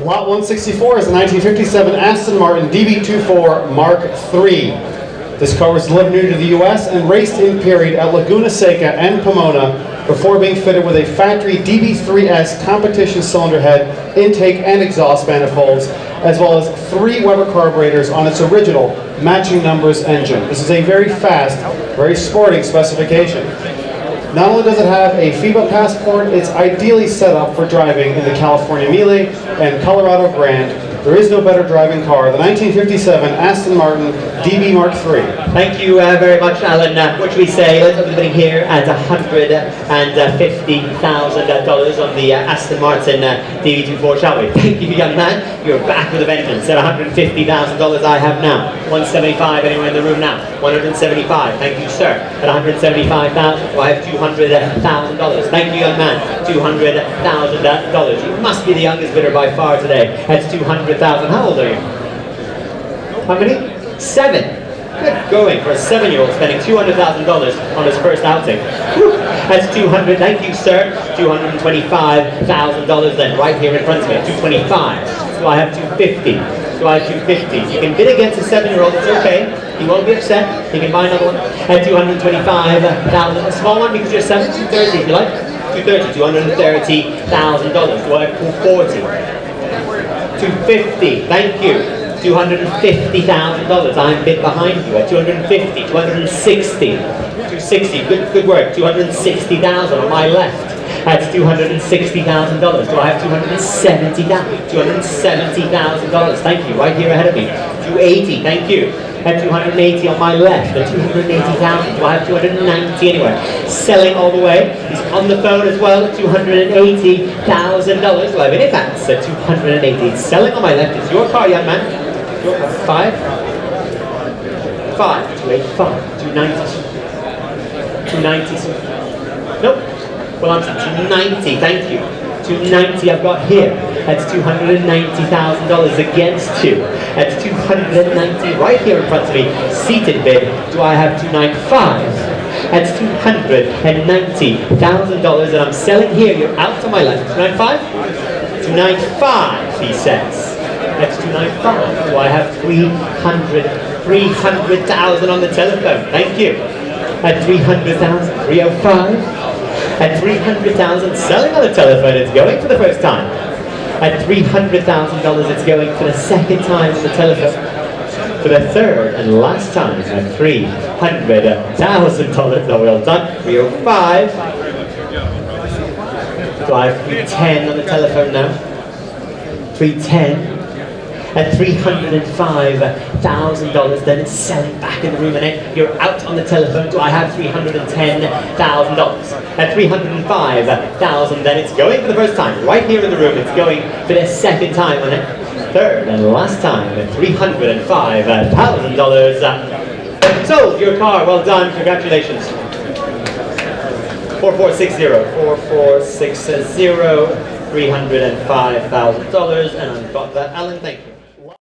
Lot 164 is a 1957 Aston Martin DB2 Mark III. This car was delivered new to the US and raced in period at Laguna Seca and Pomona before being fitted with a factory DB3S competition cylinder head, intake and exhaust manifolds, as well as 3 Weber carburetors on its original matching numbers engine. This is a very fast, very sporting specification. Not only does it have a FIVA passport, it's ideally set up for driving in the California Melee and Colorado Grand. There is no better driving car, the 1957 Aston Martin DB Mark III. Thank you very much, Alan. What should we say? Let's open the bidding here at $150,000 on the Aston Martin DB2 shall we? Thank you, young man. You're back with a vengeance. At $150,000 I have now. 175, anyone in the room now? 175, thank you, sir. At $175,000, I have $200,000. Thank you, young man. $200,000. You must be the youngest bidder by far today. That's $200,000. How old are you? How many? 7. Good going for a 7-year-old spending $200,000 on his first outing. Whew. That's 200. Thank you, sir. $225,000 then, right here in front of me. 225. So I have 250. So I have 250. You can bid against a 7-year-old. It's okay. He won't be upset. He can buy another one at $225,000. A small one because you're 7. 230 if you like. 230. $230,000. Do I have 240? 250. Thank you. $250,000. I'm bid behind you at 250, 260, 260. Good work. 260,000 on my left. That's $260,000. Do I have $270,000? $270,000. Thank you. Right here ahead of me. 280. Thank you. At 280 on my left. At 280,000. Do I have 290 anywhere? Selling all the way. He's on the phone as well at $280,000. Do I have any advance at 280? It's selling on my left. It's your car, young man. 5, 285, 290, 290. Nope. Well, I'm 290. Thank you. 290 I've got here. That's $290,000 against you. That's 290 right here in front of me. Seated bid. Do I have 295? That's $290,000 and I'm selling here. You're out to my left. 295? 295, he says. That's 295. Do I have 300,000 on the telephone? Thank you. At 300,000, 305. At 300,000, selling on the telephone, it's going for the first time. At $300,000, it's going for the second time on the telephone. For the third and last time at $300,000. Oh, well done. 305. Do I have 310 on the telephone now? 310. At $305,000, then it's selling back in the room, and you're out on the telephone. Do I have $310,000? At $305,000, then it's going for the first time. Right here in the room, it's going for the second time, and third and last time at $305,000. Sold your car. Well done. Congratulations. 4460. 4460. $305,000, and I've got that. Alan, thank you.